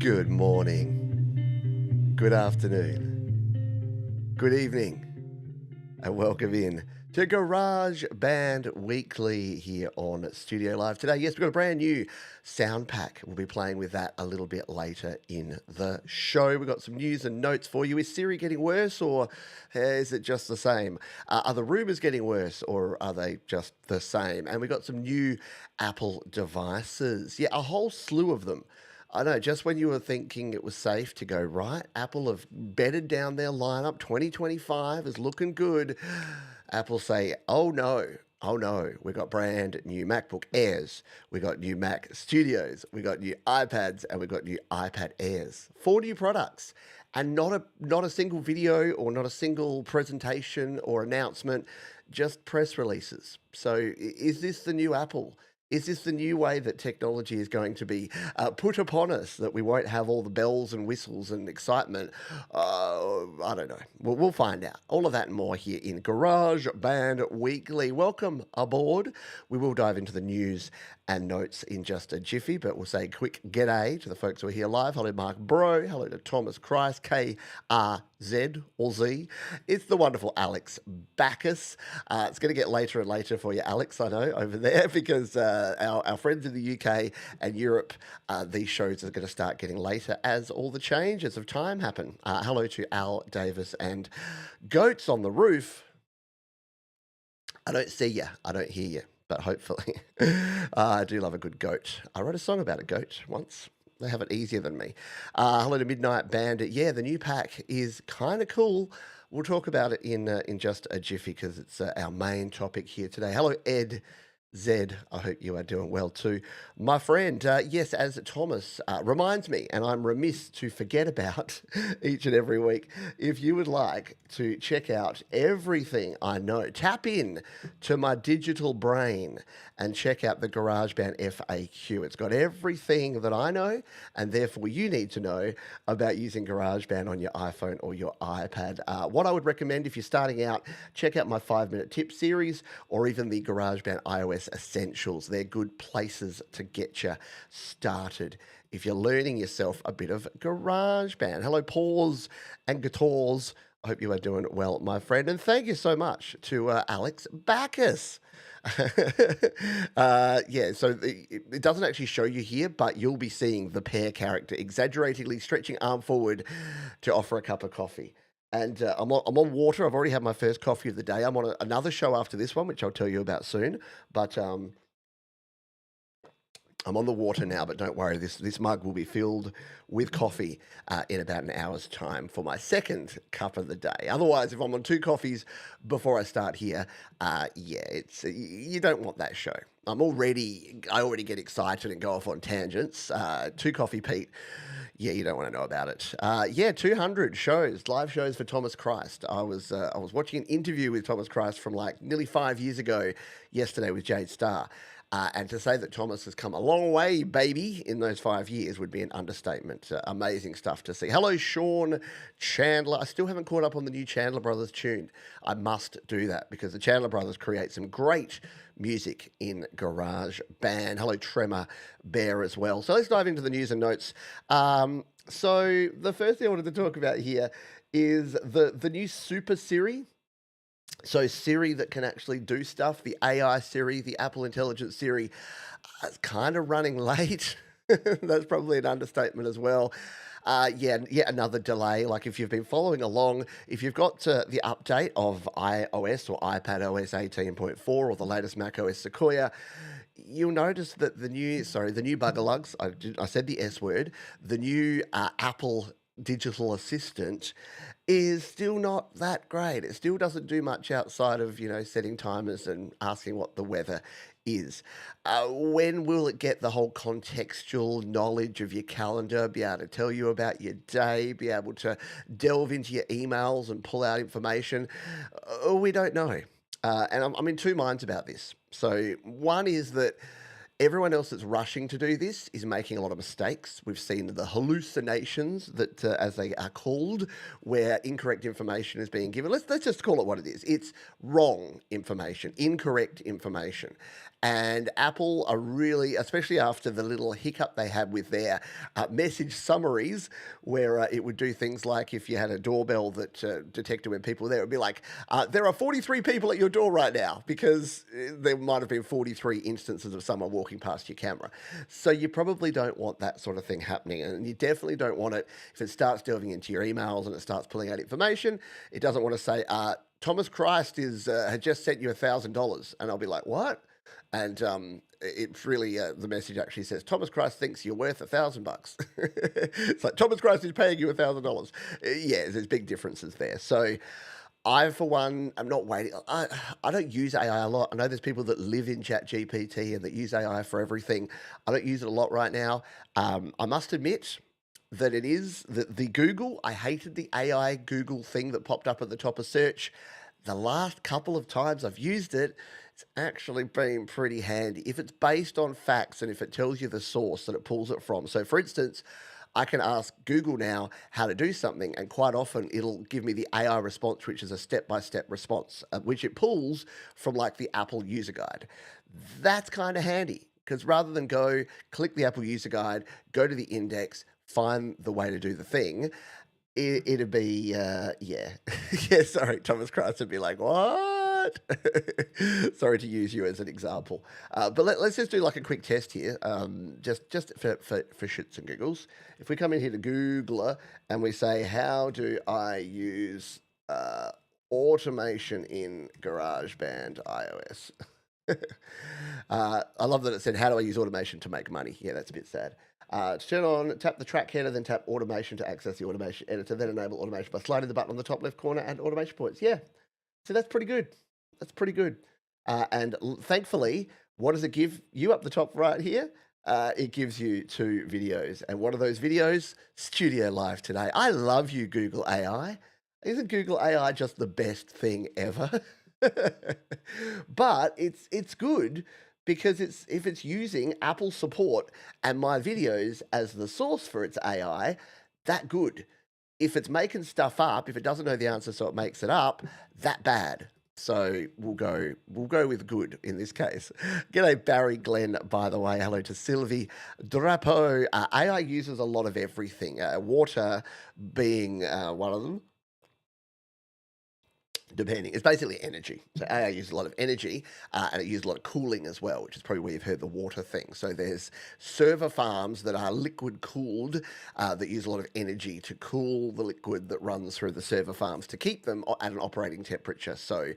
Good morning, good afternoon, good evening, and welcome in to GarageBand Weekly here on Studio Live today. Yes, we've got a brand new sound pack. We'll be playing with that a little bit later in the show. We've got some news and notes for you. Is Siri getting worse or is it just the same? Are the rumours getting worse or are they just the same? And we've got some new Apple devices. Yeah, a whole slew of them. I know, just when you were thinking it was safe to go right, Apple have bedded down their lineup. 2025 is looking good. Apple say, oh no, we got brand new MacBook Airs, we got new Mac Studios, we got new iPads, and we got new iPad Airs. 4 new products, and not a single video or not a single presentation or announcement, just press releases. So is this the new Apple? Is this the new way that technology is going to be put upon us, that we won't have all the bells and whistles and excitement? I don't know. We'll find out. All of that and more here in GarageBand Weekly. Welcome aboard. We will dive into the news and notes in just a jiffy, but we'll say a quick g'day to the folks who are here live. Hello, Mark Bro. Hello to Thomas Christ, KRZ or Z. It's the wonderful Alex Bacchus. It's going to get later and later for you, Alex, I know, over there, because our friends in the UK and Europe, these shows are going to start getting later as all the changes of time happen. Hello to Al Davis and Goats on the Roof. I don't see you. I don't hear you. But hopefully, I do love a good goat. I wrote a song about a goat once. They have it easier than me. Hello to Midnight Bandit. Yeah, the new pack is kind of cool. We'll talk about it in just a jiffy because it's our main topic here today. Hello, Ed Zed. I hope you are doing well too. My friend, yes, as Thomas reminds me, and I'm remiss to forget about each and every week, if you would like to check out everything I know, tap in to my digital brain and check out the GarageBand FAQ. It's got everything that I know and therefore you need to know about using GarageBand on your iPhone or your iPad. What I would recommend if you're starting out, check out my 5-minute tip series or even the GarageBand iOS Essentials. They're good places to get you started if you're learning yourself a bit of GarageBand. Hello, Paws and Guitars. I hope you are doing well, my friend. And thank you so much to Alex Bacchus. Yeah, so it doesn't actually show you here, but you'll be seeing the pear character exaggeratingly stretching arm forward to offer a cup of coffee. And I'm on water. I've already had my first coffee of the day. I'm on another show after this one, which I'll tell you about soon. But I'm on the water now, but don't worry, this mug will be filled with coffee in about an hour's time for my second cup of the day. Otherwise, if I'm on 2 coffees before I start here, yeah, it's you don't want that show. I already get excited and go off on tangents. 2 coffee, Pete. Yeah, you don't want to know about it. Yeah, 200 shows, live shows for Thomas Christ. I was watching an interview with Thomas Christ from like nearly 5 years ago yesterday with Jade Starr. And to say that Thomas has come a long way, baby, in those 5 years would be an understatement. Amazing stuff to see. Hello, Sean Chandler. I still haven't caught up on the new Chandler Brothers tune. I must do that because the Chandler Brothers create some great music in GarageBand. Hello, Tremor Bear as well. So let's dive into the news and notes. So the first thing I wanted to talk about here is the new Super Siri. So Siri that can actually do stuff, the AI Siri, the Apple Intelligent Siri, it's kind of running late. That's probably an understatement as well. Yeah, yet another delay. Like if you've been following along, if you've got the update of iOS or iPad OS 18.4 or the latest Mac OS Sequoia, you'll notice that the new Buggerlugs, I said the S word, the new Apple digital assistant is still not that great. It still doesn't do much outside of, setting timers and asking what the weather is. When will it get the whole contextual knowledge of your calendar, be able to tell you about your day, be able to delve into your emails and pull out information? We don't know. And I'm in 2 minds about this. So one is that everyone else that's rushing to do this is making a lot of mistakes. We've seen the hallucinations that, as they are called, where incorrect information is being given. Let's just call it what it is. It's wrong information, incorrect information. And Apple are really, especially after the little hiccup they had with their message summaries, where it would do things like if you had a doorbell that detected when people were there, it would be like, there are 43 people at your door right now, because there might have been 43 instances of someone walking past your camera. So you probably don't want that sort of thing happening. And you definitely don't want it if it starts delving into your emails and it starts pulling out information. It doesn't want to say, Thomas Christ had just sent you $1,000. And I'll be like, what? And it's really the message actually says Thomas Christ thinks you're worth $1,000. It's like Thomas Christ is paying you $1,000. Yeah, there's big differences there. So I, for one, am not waiting. I don't use AI a lot. I know there's people that live in ChatGPT and that use AI for everything. I don't use it a lot right now. I must admit that it is the Google. I hated the AI Google thing that popped up at the top of search. The last couple of times I've used it, it's actually been pretty handy. If it's based on facts and if it tells you the source that it pulls it from. So, for instance, I can ask Google now how to do something, and quite often it'll give me the AI response, which is a step-by-step response, which it pulls from like the Apple user guide. That's kind of handy, because rather than go click the Apple user guide, go to the index, find the way to do the thing, it'd be, yeah. Yeah, sorry, Thomas Christ would be like, what? Sorry to use you as an example. But let's just do like a quick test here, just for shits and giggles. If we come in here to Googler and we say, how do I use automation in GarageBand iOS? I love that it said, how do I use automation to make money? Yeah, that's a bit sad. To turn on, tap the track header, then tap automation to access the automation editor, then enable automation by sliding the button on the top left corner and automation points. Yeah, so that's pretty good. That's pretty good. Thankfully, what does it give you up the top right here? It gives you 2 videos. And what are those videos? Studio Live today. I love you, Google AI. Isn't Google AI just the best thing ever? But it's good because if it's using Apple support and my videos as the source for its AI, that good. If it's making stuff up, if it doesn't know the answer so it makes it up, that bad. So we'll go with good in this case. G'day Barry Glenn, by the way. Hello to Sylvie Drapeau. AI uses a lot of everything. Water being one of them. Depending, it's basically energy. So AI uses a lot of energy, and it uses a lot of cooling as well, which is probably where you've heard the water thing. So there's server farms that are liquid cooled that use a lot of energy to cool the liquid that runs through the server farms to keep them at an operating temperature. So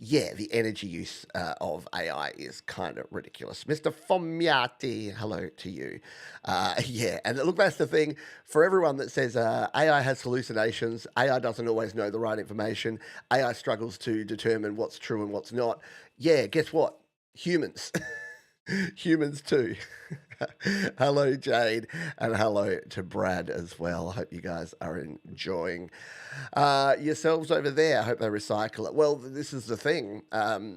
yeah, the energy use of AI is kind of ridiculous. Mr. Fomiati, hello to you. Yeah, and look, that's the thing. For everyone that says AI has hallucinations, AI doesn't always know the right information, AI struggles to determine what's true and what's not. Yeah, guess what? Humans. Humans too. Hello, Jade, and hello to Brad as well. I hope you guys are enjoying yourselves over there. I hope they recycle it. Well, this is the thing.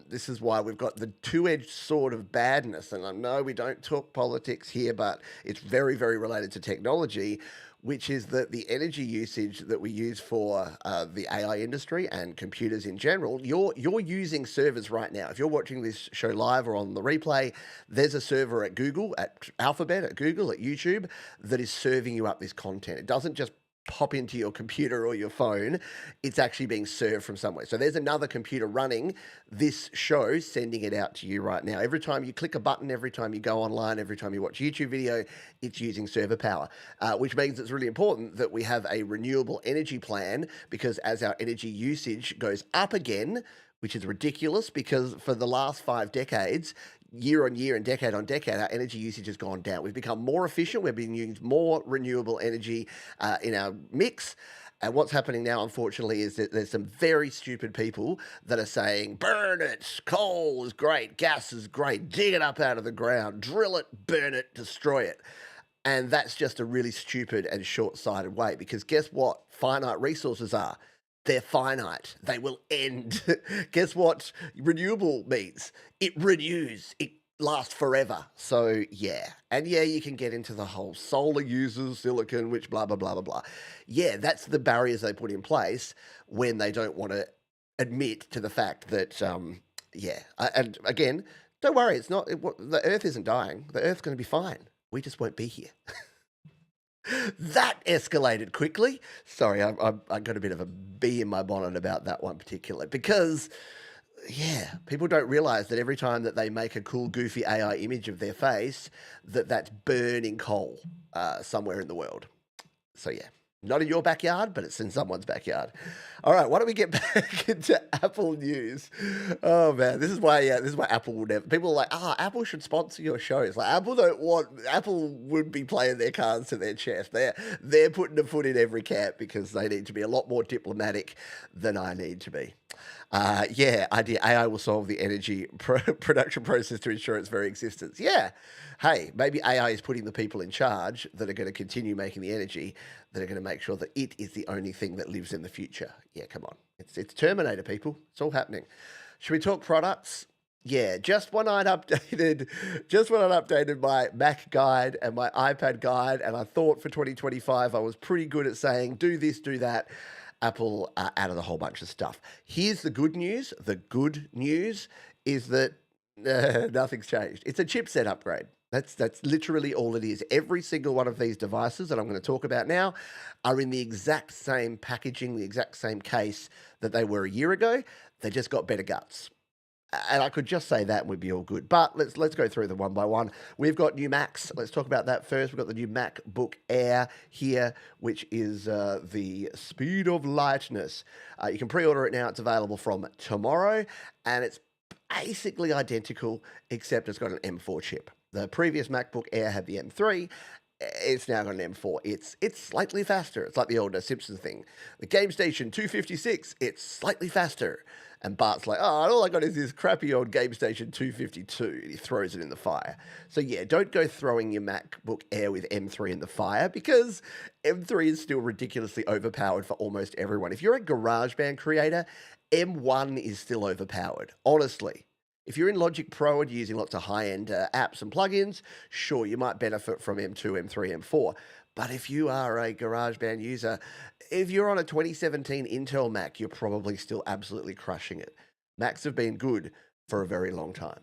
This is why we've got the two-edged sword of badness. And I know we don't talk politics here, but it's very, very related to technology, which is that the energy usage that we use for the AI industry and computers in general, you're using servers right now. If you're watching this show live or on the replay, there's a server at Google, at Alphabet, at Google, at YouTube, that is serving you up this content. It doesn't just pop into your computer or your phone, it's actually being served from somewhere. So there's another computer running this show, sending it out to you right now. Every time you click a button, every time you go online, every time you watch a YouTube video, it's using server power, which means it's really important that we have a renewable energy plan, because as our energy usage goes up again, which is ridiculous because for the last 5 decades, year on year and decade on decade, our energy usage has gone down. We've become more efficient. We've been using more renewable energy in our mix. And what's happening now, unfortunately, is that there's some very stupid people that are saying, burn it, coal is great, gas is great, dig it up out of the ground, drill it, burn it, destroy it. And that's just a really stupid and short-sighted way, because guess what finite resources are? They're finite. They will end. Guess what renewable means? It renews. It lasts forever. So, yeah. And yeah, you can get into the whole solar uses silicon, which blah, blah, blah, blah, blah. Yeah, that's the barriers they put in place when they don't want to admit to the fact that, yeah. And again, Don't worry, it's not the Earth isn't dying. The Earth's going to be fine. We just won't be here. That escalated quickly. Sorry, I got a bit of a bee in my bonnet about that one particularly because, yeah, people don't realize that every time that they make a cool, goofy AI image of their face, that's burning coal somewhere in the world. So, yeah, not in your backyard, but it's in someone's backyard. All right, why don't we get back into Apple news? Oh man, this is why Apple will never. People are like, Apple should sponsor your show. It's like Apple would be playing their cards to their chest. They're putting a foot in every camp because they need to be a lot more diplomatic than I need to be. AI will solve the energy production process to ensure its very existence. Yeah. Hey, maybe AI is putting the people in charge that are going to continue making the energy, that are going to make sure that it is the only thing that lives in the future. Yeah, come on. It's Terminator, people. It's all happening. Should we talk products? Yeah, just when I'd updated my Mac guide and my iPad guide, and I thought for 2025 I was pretty good at saying, do this, do that, Apple added a whole bunch of stuff. Here's the good news. The good news is that nothing's changed. It's a chipset upgrade. That's literally all it is. Every single one of these devices that I'm going to talk about now are in the exact same packaging, the exact same case that they were a year ago. They just got better guts. And I could just say that and we'd be all good. But let's go through them one by one. We've got new Macs. Let's talk about that first. We've got the new MacBook Air here, which is the speed of lightness. You can pre-order it now. It's available from tomorrow. And it's basically identical, except it's got an M4 chip. The previous MacBook Air had the M3. It's now got an M4. It's slightly faster. It's like the old Simpsons thing. The Game Station 256, it's slightly faster. And Bart's like, all I got is this crappy old Game Station 252. And he throws it in the fire. So yeah, don't go throwing your MacBook Air with M3 in the fire because M3 is still ridiculously overpowered for almost everyone. If you're a GarageBand creator, M1 is still overpowered, honestly. If you're in Logic Pro and you're using lots of high-end apps and plugins, sure, you might benefit from M2, M3, M4. But if you are a GarageBand user, if you're on a 2017 Intel Mac, you're probably still absolutely crushing it. Macs have been good for a very long time.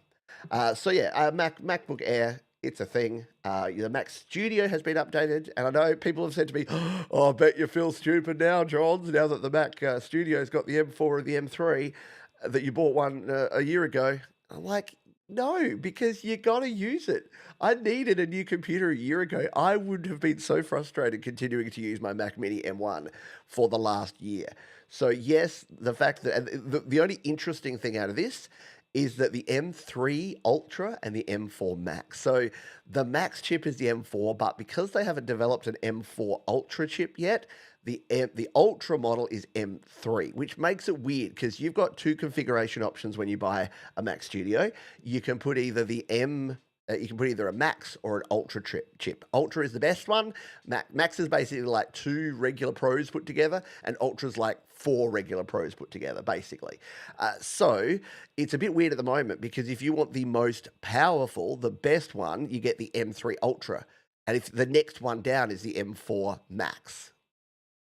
MacBook Air, it's a thing. The Mac Studio has been updated, and I know people have said to me, I bet you feel stupid now, Johns, now that the Mac Studio's got the M4 and the M3, that you bought one a year ago. I'm like, no, because you got to use it. I needed a new computer a year ago. I would have been so frustrated continuing to use my Mac Mini M1 for the last year. So yes, the fact that the only interesting thing out of this is that the M3 Ultra and the M4 Max. So the Max chip is the M4, but because they haven't developed an M4 Ultra chip yet, the Ultra model is M3, which makes it weird because you've got two configuration options when you buy a Mac Studio. You can put either a Max or an Ultra chip. Ultra is the best one. Max is basically like 2 regular Pros put together, and Ultra's like 4 regular Pros put together, basically. So it's a bit weird at the moment because if you want the most powerful, the best one, you get the M3 Ultra. And if the next one down is the M4 Max.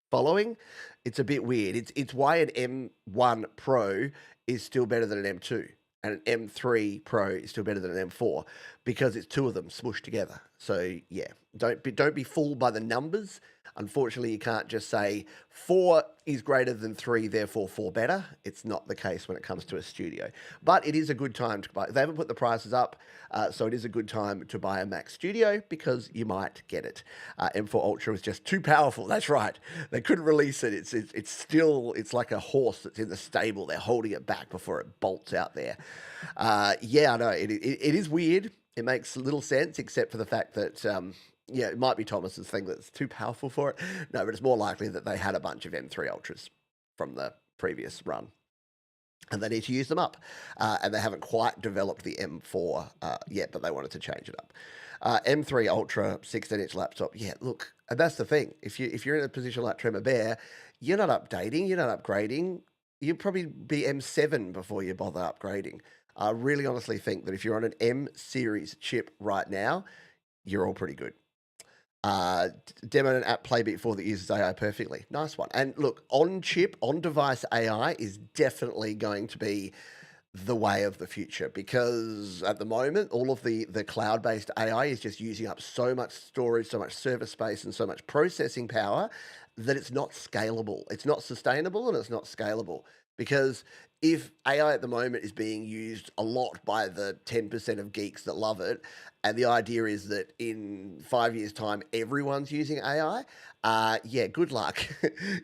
Following? It's a bit weird. It's why an M1 Pro is still better than an M2 and an M3 Pro is still better than an M4 because it's two of them smushed together. So yeah, don't be fooled by the numbers. Unfortunately, you can't just say 4 is greater than 3, therefore 4 better. It's not the case when it comes to a studio. But it is a good time to buy. They haven't put the prices up, so it is a good time to buy a Mac Studio because you might get it. M4 Ultra was just too powerful. That's right. They couldn't release it. It's like a horse that's in the stable. They're holding it back before it bolts out there. I know. It is weird. It makes little sense, except for the fact that it might be Thomas's thing that's too powerful for it. No, but it's more likely that they had a bunch of M3 Ultras from the previous run, and they need to use them up. And they haven't quite developed the M4 yet, but they wanted to change it up. M3 Ultra 16-inch laptop. Yeah, look, and that's the thing. If you're in a position like Tremor Bear, you're not updating, you're not upgrading. You'd probably be M7 before you bother upgrading. I really honestly think that if you're on an M series chip right now, you're all pretty good. Demo an app Playbeat 4 that uses AI perfectly. Nice one. And look, on-chip, on-device AI is definitely going to be the way of the future, because at the moment, all of the cloud-based AI is just using up so much storage, so much server space, and so much processing power that it's not scalable. It's not sustainable and it's not scalable. Because if AI at the moment is being used a lot by the 10% of geeks that love it, and the idea is that in 5 years' time everyone's using AI, yeah, good luck.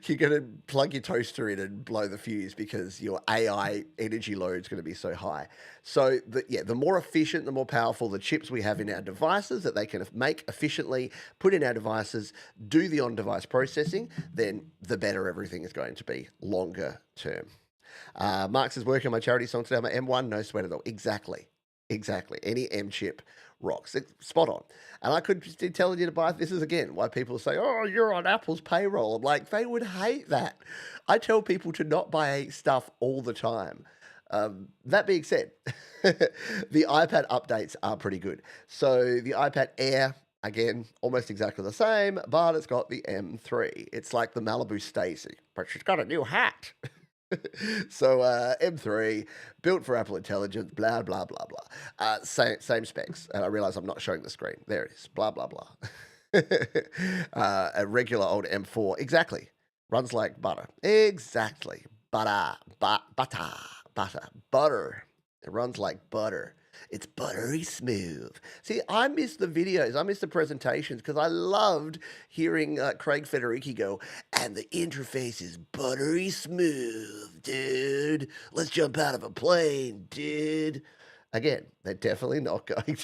You're going to plug your toaster in and blow the fuse because your AI energy load is going to be so high. So, the more efficient, the more powerful the chips we have in our devices that they can make efficiently, put in our devices, do the on-device processing, then the better everything is going to be longer term. Mark says, working on my charity song today, my M1, no sweat at all. Exactly. Exactly. Any M chip rocks. It's spot on. And I could just be telling you to buy, this is again why people say, oh, you're on Apple's payroll. I'm like, they would hate that. I tell people to not buy stuff all the time. That being said, the iPad updates are pretty good. So the iPad Air, again, almost exactly the same, but it's got the M3. It's like the Malibu Stacy, but she's got a new hat. So M3, built for Apple Intelligence, blah, blah, blah, blah. Same specs. And I realize I'm not showing the screen. There it is, blah, blah, blah. A regular old M4, exactly. Runs like butter. Exactly. Butter. Butter. It runs like butter. It's buttery smooth. See, I miss the videos. I miss the presentations because I loved hearing Craig Federighi go, and the interface is buttery smooth, dude. Let's jump out of a plane, dude. Again, they're definitely not going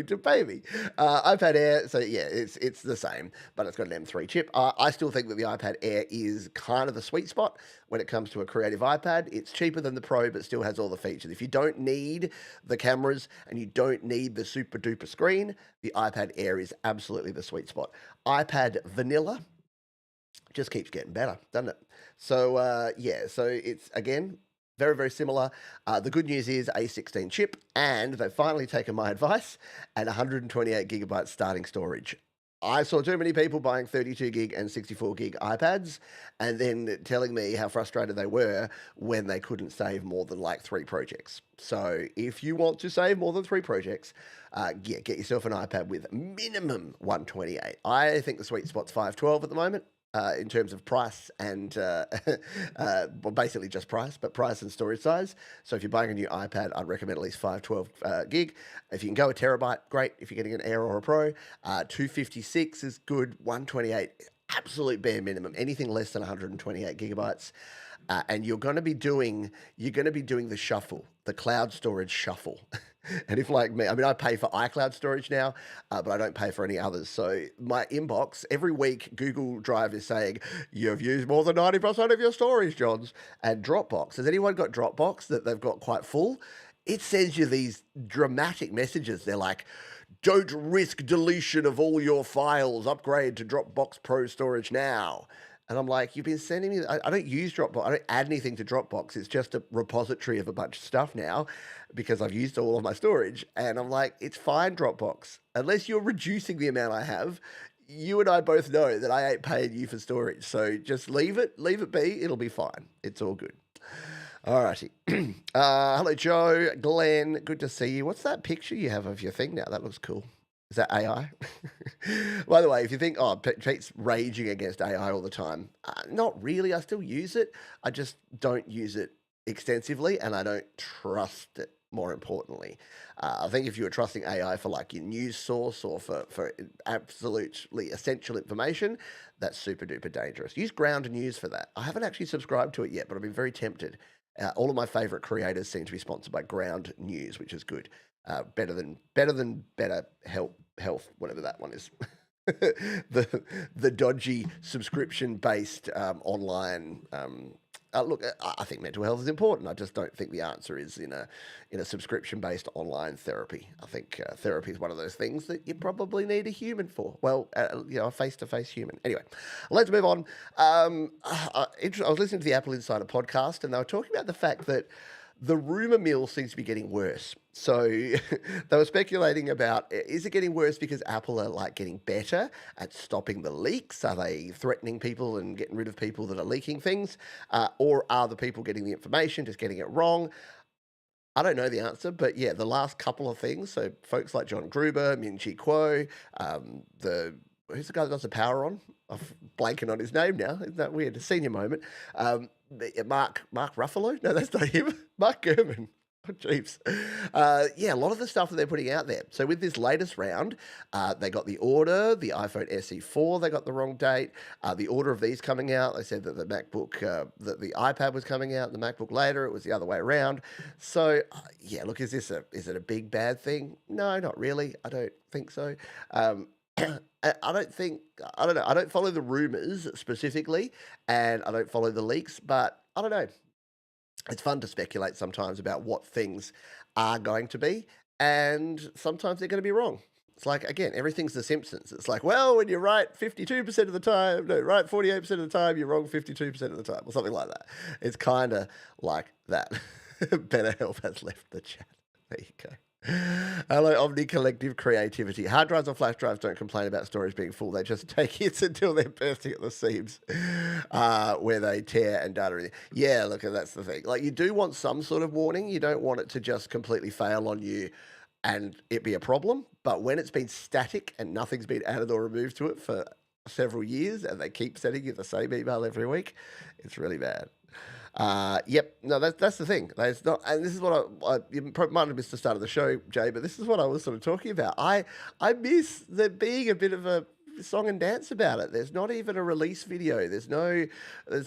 to pay me. iPad Air, so yeah, it's the same, but it's got an M3 chip. I still think that the iPad Air is kind of the sweet spot when it comes to a creative iPad. It's cheaper than the Pro, but still has all the features. If you don't need the cameras and you don't need the super duper screen, the iPad Air is absolutely the sweet spot. iPad Vanilla just keeps getting better, doesn't it? So so it's again very, very similar. The good news is A16 chip, and they've finally taken my advice and 128 gigabytes starting storage. I saw too many people buying 32 gig and 64 gig iPads and then telling me how frustrated they were when they couldn't save more than like 3 projects. So if you want to save more than 3 projects, get yourself an iPad with minimum 128. I think the sweet spot's 512 at the moment. In terms of price and, well, basically just price, but price and storage size. So if you're buying a new iPad, I'd recommend at least 512 gig. If you can go a terabyte, great. If you're getting an Air or a Pro, 256 is good. 128, absolute bare minimum. Anything less than 128 gigabytes. And you're going to be doing the shuffle, the cloud storage shuffle. And if like me, I mean, I pay for iCloud storage now, but I don't pay for any others. So my inbox, every week, Google Drive is saying, you've used more than 90% of your storage, Johns. And Dropbox, has anyone got Dropbox that they've got quite full? It sends you these dramatic messages. They're like, don't risk deletion of all your files. Upgrade to Dropbox Pro storage now. And I'm like, you've been sending me, I don't use Dropbox. I don't add anything to Dropbox. It's just a repository of a bunch of stuff now because I've used all of my storage. And I'm like, it's fine, Dropbox. Unless you're reducing the amount I have, you and I both know that I ain't paying you for storage. So just leave it be. It'll be fine. It's all good. All righty. Hello, Joe, Glenn. Good to see you. What's that picture you have of your thing now? That looks cool. Is that AI? By the way, if you think, oh, Pete's raging against AI all the time, not really. I still use it. I just don't use it extensively, and I don't trust it, more importantly. I think if you were trusting AI for like your news source or for absolutely essential information, that's super duper dangerous. Use Ground News for that. I haven't actually subscribed to it yet, but I've been very tempted. All of my favorite creators seem to be sponsored by Ground News, which is good. Better than Better Health, whatever that one is. the dodgy subscription based online. Look, I think mental health is important. I just don't think the answer is in a subscription based online therapy. I think therapy is one of those things that you probably need a human for. Well, a face to face human. Anyway, let's move on. I was listening to the Apple Insider podcast, and they were talking about the fact that the rumor mill seems to be getting worse. So they were speculating about, is it getting worse because Apple are like getting better at stopping the leaks? Are they threatening people and getting rid of people that are leaking things? Or are the people getting the information just getting it wrong? I don't know the answer, but yeah, the last couple of things. So folks like John Gruber, Min Chi Kuo, the who's the guy that does the power on? I'm blanking on his name now. Isn't that weird? A senior moment. Mark Ruffalo? No, that's not him. Mark Gurman. Oh, jeeps. Yeah, a lot of the stuff that they're putting out there. So with this latest round, they got the order, the iPhone SE4, they got the wrong date. The order of these coming out, they said that the MacBook, that the iPad was coming out, the MacBook later. It was the other way around. So yeah, look, is it a big bad thing? No, not really. I don't think so. I don't think I don't know. I don't follow the rumors specifically, and I don't follow the leaks, but I don't know. It's fun to speculate sometimes about what things are going to be, and sometimes they're going to be wrong. It's like, again, everything's The Simpsons. It's like, well, when you're right 52% of the time, no, right 48% of the time, you're wrong 52% of the time, or something like that. It's kind of like that. Better Health has left the chat. There you go. Hello, Omni Collective Creativity. Hard drives or flash drives don't complain about storage being full. They just take hits until they're bursting at the seams, where they tear and data. Yeah, look, that's the thing. Like, you do want some sort of warning. You don't want it to just completely fail on you and it be a problem. But when it's been static and nothing's been added or removed to it for several years and they keep sending you the same email every week, it's really bad. Yep. No, that's the thing. It's not, and this is what you might have missed the start of the show, Jay, but this is what I was sort of talking about. I miss there being a bit of a song and dance about it. There's not even a release video. There's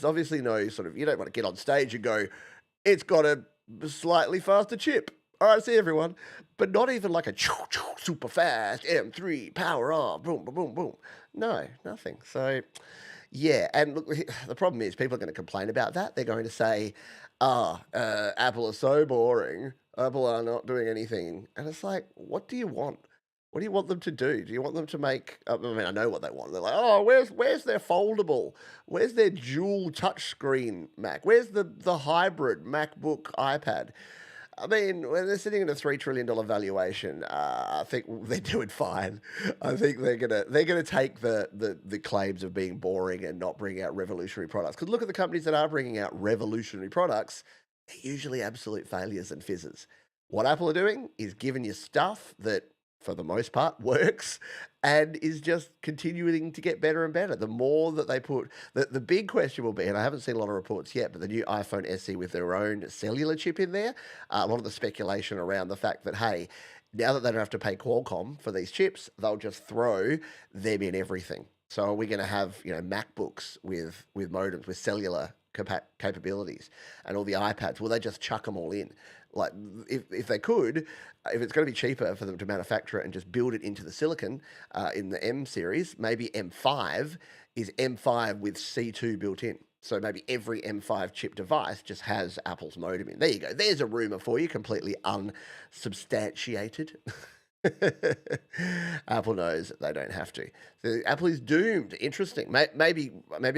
obviously no sort of, you don't want to get on stage and go, it's got a slightly faster chip. All right, see everyone, but not even like a super fast M3 power on, boom, boom, boom, boom. No, nothing. So. Yeah, and look, the problem is people are going to complain about that. They're going to say, Apple is so boring. Apple are not doing anything. And it's like, what do you want? What do you want them to do? Do you want them to make? I mean, I know what they want. They're like, oh, where's their foldable? Where's their dual touchscreen Mac? Where's the hybrid MacBook iPad? I mean, when they're sitting at a $3 trillion valuation, I think they're doing fine. I think they're gonna take the claims of being boring and not bring out revolutionary products. Because look at the companies that are bringing out revolutionary products; they're usually absolute failures and fizzes. What Apple are doing is giving you stuff that, for the most part, works and is just continuing to get better and better. The more that they put, the big question will be, and I haven't seen a lot of reports yet, but the new iPhone SE with their own cellular chip in there, a lot of the speculation around the fact that, hey, now that they don't have to pay Qualcomm for these chips, they'll just throw them in everything. So are we going to have, MacBooks with modems, with cellular capabilities, and all the iPads? Will they just chuck them all in? Like, if they could, if it's going to be cheaper for them to manufacture it and just build it into the silicon in the M series, maybe M5 is M5 with C2 built in. So maybe every M5 chip device just has Apple's modem in. There you go. There's a rumor for you, completely unsubstantiated. Apple knows they don't have to. So Apple is doomed. Interesting. Maybe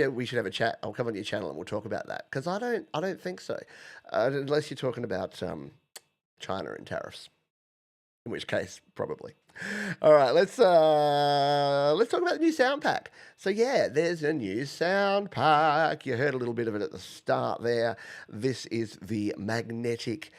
we should have a chat. I'll come on your channel and we'll talk about that, because I don't think so, unless you're talking about China and tariffs. In which case, probably. All right, let's talk about the new sound pack. So yeah, there's a new sound pack. You heard a little bit of it at the start there. This is the magnetic.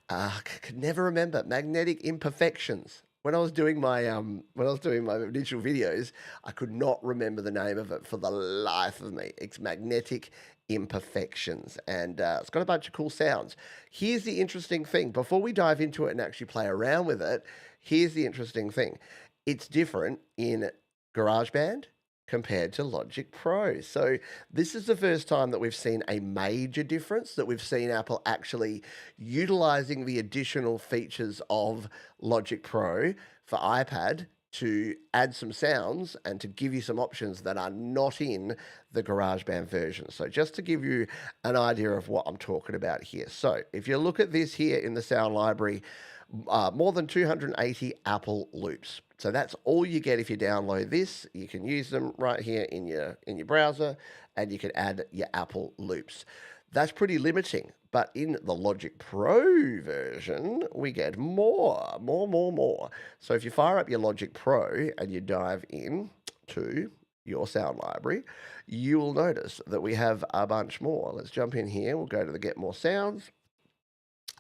Could never remember magnetic imperfections. When I was doing my initial videos, I could not remember the name of it for the life of me. It's magnetic imperfections, and it's got a bunch of cool sounds. Here's the interesting thing. Before we dive into it and actually play around with it, here's the interesting thing. It's different in GarageBand compared to Logic Pro. So this is the first time that we've seen a major difference, that we've seen Apple actually utilizing the additional features of Logic Pro for iPad to add some sounds and to give you some options that are not in the GarageBand version. So just to give you an idea of what I'm talking about here. So if you look at this here in the sound library, more than 280 Apple loops. So that's all you get if you download this. You can use them right here in your browser, and you can add your Apple loops. That's pretty limiting. But in the Logic Pro version, we get more. So if you fire up your Logic Pro and you dive in to your sound library, you will notice that we have a bunch more. Let's jump in here. We'll go to the Get More Sounds.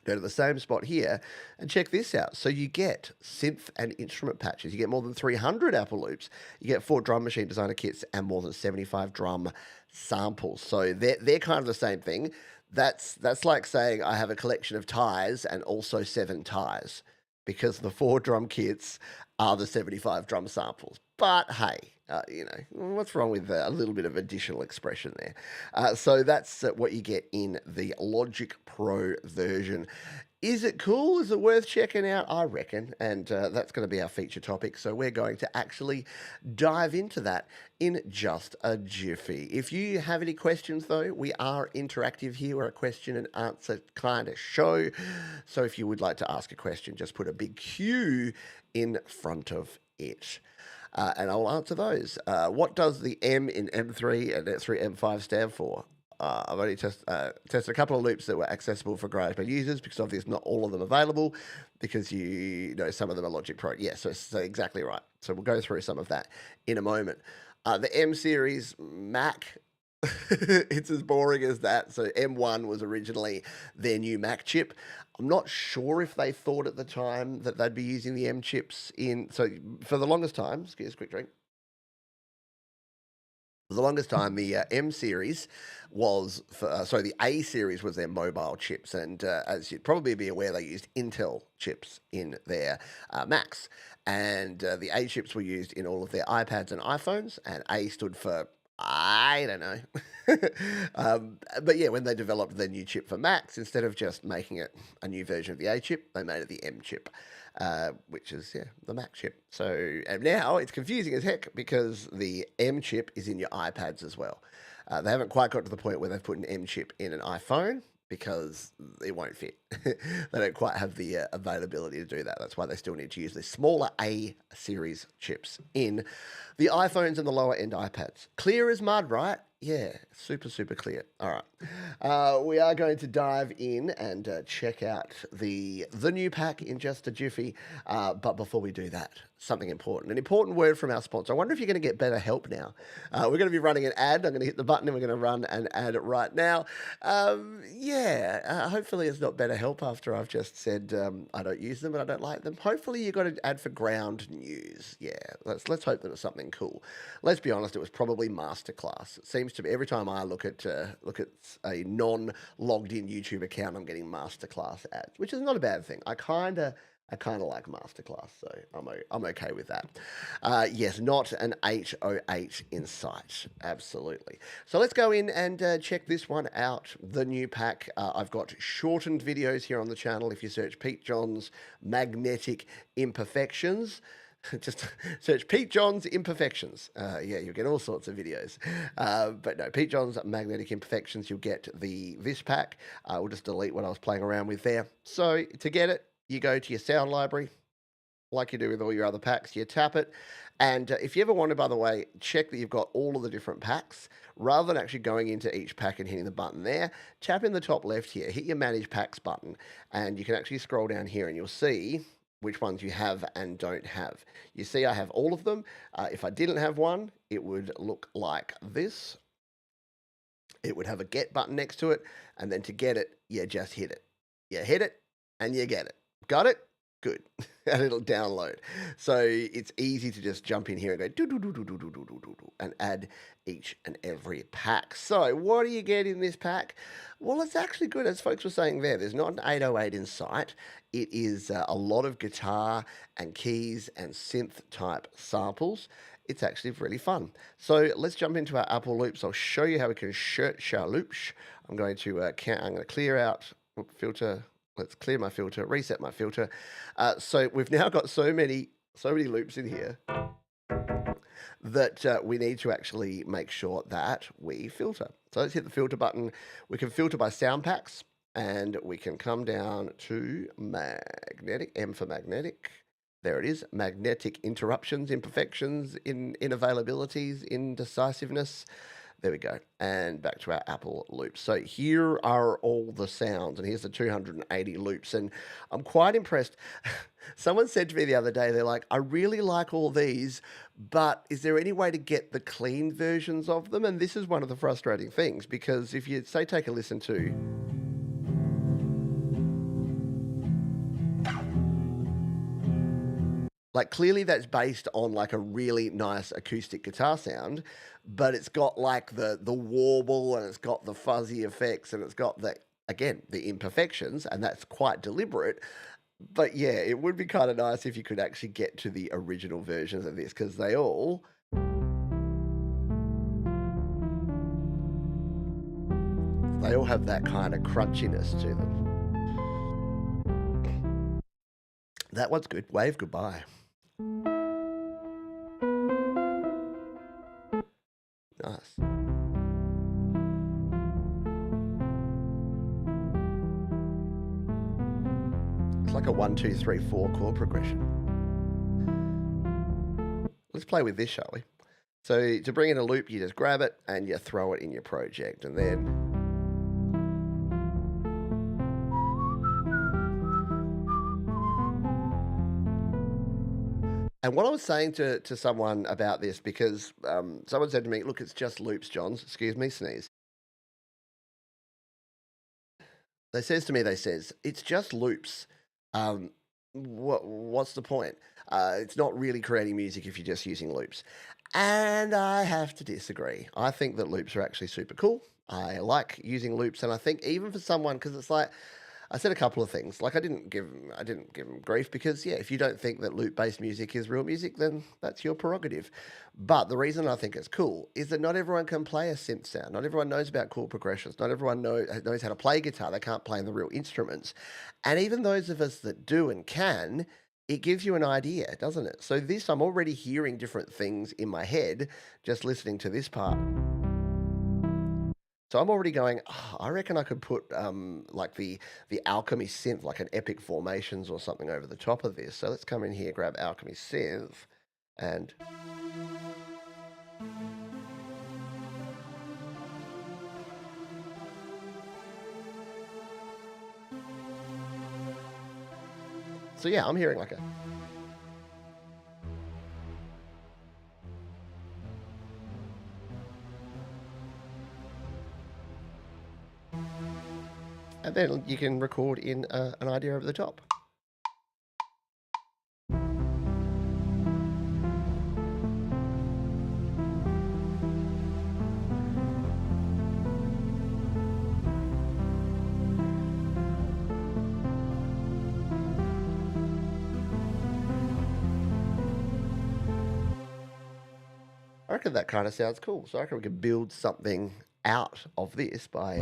Go to the same spot here and check this out. So you get synth and instrument patches. You get more than 300 Apple loops. You get 4 drum machine designer kits and more than 75 drum samples. So they're kind of the same thing. That's like saying I have a collection of ties and also 7 ties, because the 4 drum kits are the 75 drum samples. But hey, what's wrong with a little bit of additional expression there? So that's what you get in the Logic Pro version. Is it cool? Is it worth checking out? I reckon. And that's going to be our feature topic. So we're going to actually dive into that in just a jiffy. If you have any questions, though, we are interactive here. We're a question and answer kind of show. So if you would like to ask a question, just put a big Q in front of it. And I'll answer those. What does the M in M3 and M3 M5 stand for? I've only tested a couple of loops that were accessible for GarageBand users, because obviously not all of them available, because some of them are Logic Pro. Yeah, so exactly right. So we'll go through some of that in a moment. The M series Mac, it's as boring as that. So M1 was originally their new Mac chip. I'm not sure if they thought at the time that they'd be using the M chips in. So for the longest time, excuse a quick drink. For the longest time, the M series was, the A series was their mobile chips. And as you'd probably be aware, they used Intel chips in their Macs. And the A chips were used in all of their iPads and iPhones. And A stood for, I don't know. But yeah, when they developed their new chip for Macs, instead of just making it a new version of the A chip, they made it the M chip, which is, the Mac chip. So and now it's confusing as heck, because the M chip is in your iPads as well. They haven't quite got to the point where they've put an M chip in an iPhone, because it won't fit. They don't quite have the availability to do that. That's why they still need to use the smaller A series chips in the iPhones and the lower end iPads. Clear as mud, right? Yeah, super, super clear. All right. We are going to dive in and check out the new pack in just a jiffy. But before we do that, something important. An important word from our sponsor. I wonder if you're going to get better help now. We're going to be running an ad. I'm going to hit the button and we're going to run an ad right now. Hopefully it's not better help after I've just said I don't use them and I don't like them. Hopefully you got an ad for Ground News. Yeah, let's hope that it's something cool. Let's be honest, it was probably Masterclass. It seems to be every time I look at a non-logged in YouTube account, I'm getting Masterclass ads, which is not a bad thing. I kind of like Masterclass, so I'm okay with that. Yes, not an 808 in sight. Absolutely. So let's go in and check this one out, the new pack. I've got shortened videos here on the channel. If you search Pete John's Magnetic Imperfections, just search Pete John's Imperfections. You'll get all sorts of videos. But no, Pete John's Magnetic Imperfections, you'll get this pack. We'll just delete what I was playing around with there. So to get it, you go to your sound library, like you do with all your other packs. You tap it. And if you ever want to, by the way, check that you've got all of the different packs, rather than actually going into each pack and hitting the button there, tap in the top left here, hit your Manage Packs button, and you can actually scroll down here and you'll see which ones you have and don't have. You see I have all of them. If I didn't have one, it would look like this. It would have a Get button next to it, and then to get it, you just hit it. You hit it, and you get it. Got it? Good. And it'll download. So it's easy to just jump in here and go do and add each and every pack. So what do you get in this pack? Well, it's actually good. As folks were saying there, there's not an 808 in sight. It is a lot of guitar and keys and synth type samples. It's actually really fun. So let's jump into our Apple loops. I'll show you how we can shirt loops. I'm going to clear out filter. Let's clear my filter, reset my filter. So we've now got so many loops in here that we need to actually make sure that we filter. So let's hit the filter button. We can filter by sound packs, and we can come down to magnetic, M for magnetic. There it is, magnetic interruptions, imperfections, inavailabilities, indecisiveness. There we go. And back to our Apple loops. So here are all the sounds, and here's the 280 loops. And I'm quite impressed. Someone said to me the other day, they're like, I really like all these, but is there any way to get the clean versions of them? And this is one of the frustrating things, because if you say take a listen to Like clearly that's based on like a really nice acoustic guitar sound, but it's got like the warble and it's got the fuzzy effects and it's got the again the imperfections, and that's quite deliberate. But yeah, it would be kind of nice if you could actually get to the original versions of this because they all have that kind of crunchiness to them. That one's good. Wave goodbye. Nice. It's like a 1, 2, 3, 4 chord progression. Let's play with this, shall we? So to bring in a loop, you just grab it and you throw it in your project, and then and what I was saying to someone about this, because someone said to me, look, it's just loops, Johns. Excuse me, sneeze. They says, it's just loops. What's the point? It's not really creating music if you're just using loops. And I have to disagree. I think that loops are actually super cool. I like using loops, and I think even for someone, because it's like I said a couple of things. Like I didn't give him grief because yeah, if you don't think that loop-based music is real music, then that's your prerogative. But the reason I think it's cool is that not everyone can play a synth sound. Not everyone knows about chord progressions. Not everyone knows how to play guitar. They can't play in the real instruments. And even those of us that do and can, it gives you an idea, doesn't it? So this, I'm already hearing different things in my head just listening to this part. So I'm already going, "Oh, I reckon I could put like the Alchemy synth, like an Epic Formations or something over the top of this." So let's come in here, grab Alchemy synth, and so yeah, I'm hearing like a and then you can record in an idea over the top. I reckon that kind of sounds cool. So I reckon we could build something out of this by.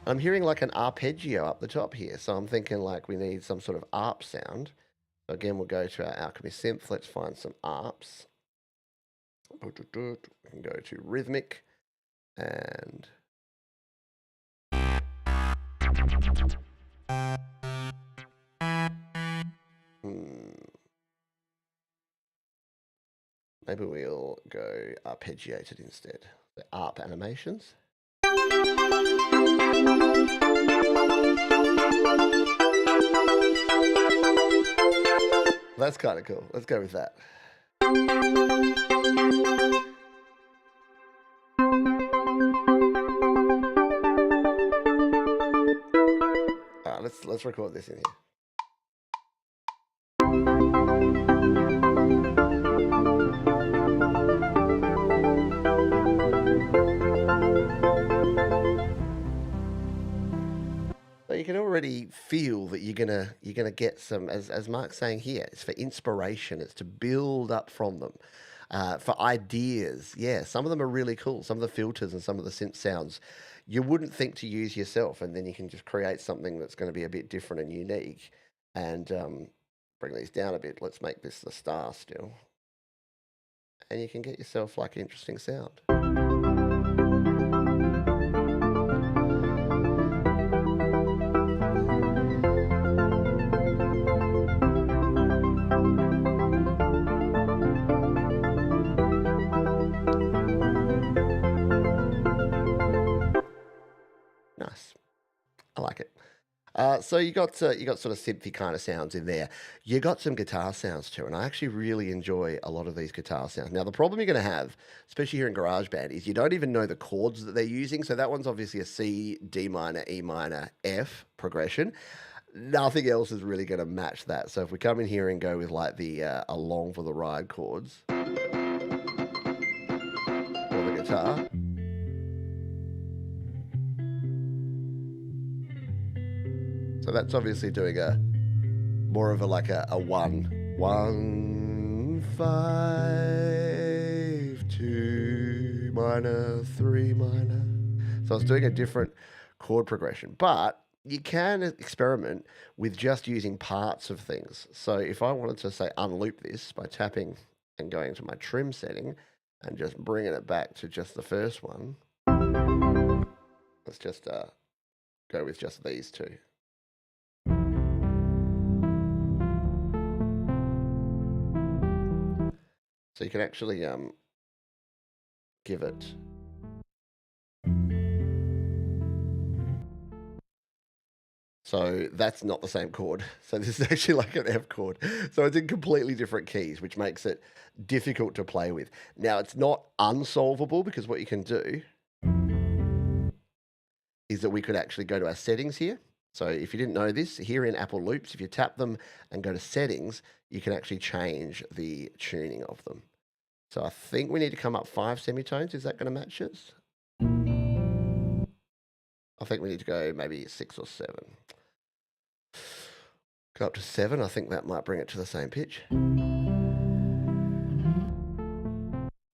I'm hearing like an arpeggio up the top here, so I'm thinking like we need some sort of arp sound. So again, we'll go to our Alchemy synth. Let's find some arps. We can go to rhythmic and. Maybe we'll go arpeggiated instead. The ARP animations. That's kind of cool. Let's go with that. All right, let's record this in here. You can already feel that you're gonna get some, as Mark's saying here, it's for inspiration, it's to build up from them, for ideas. Yeah, some of them are really cool. Some of the filters and some of the synth sounds you wouldn't think to use yourself, and then you can just create something that's going to be a bit different and unique. And bring these down a bit. Let's make this the star still, and you can get yourself like an interesting sound. Nice. I like it. So you got sort of synthy kind of sounds in there. You got some guitar sounds too, and I actually really enjoy a lot of these guitar sounds. Now the problem you're going to have, especially here in GarageBand, is you don't even know the chords that they're using. So that one's obviously a C, D minor, E minor, F progression. nothing else is really going to match that. So if we come in here and go with like the along for the ride chords or the guitar. So that's obviously doing a more of a like a 1 5 2 minor 3 minor. So it's doing a different chord progression, but you can experiment with just using parts of things. So if I wanted to say unloop this by tapping and going to my trim setting and just bringing it back to just the first one, let's just go with just these two. So you can actually give it. So that's not the same chord. So this is actually like an F chord. So it's in completely different keys, which makes it difficult to play with. Now, it's not unsolvable because what you can do is that we could actually go to our settings here. So if you didn't know this, here in Apple Loops, if you tap them and go to settings, you can actually change the tuning of them. So I think we need to come up 5 semitones. Is that going to match us? I think we need to go maybe 6 or 7. Go up to 7. I think that might bring it to the same pitch.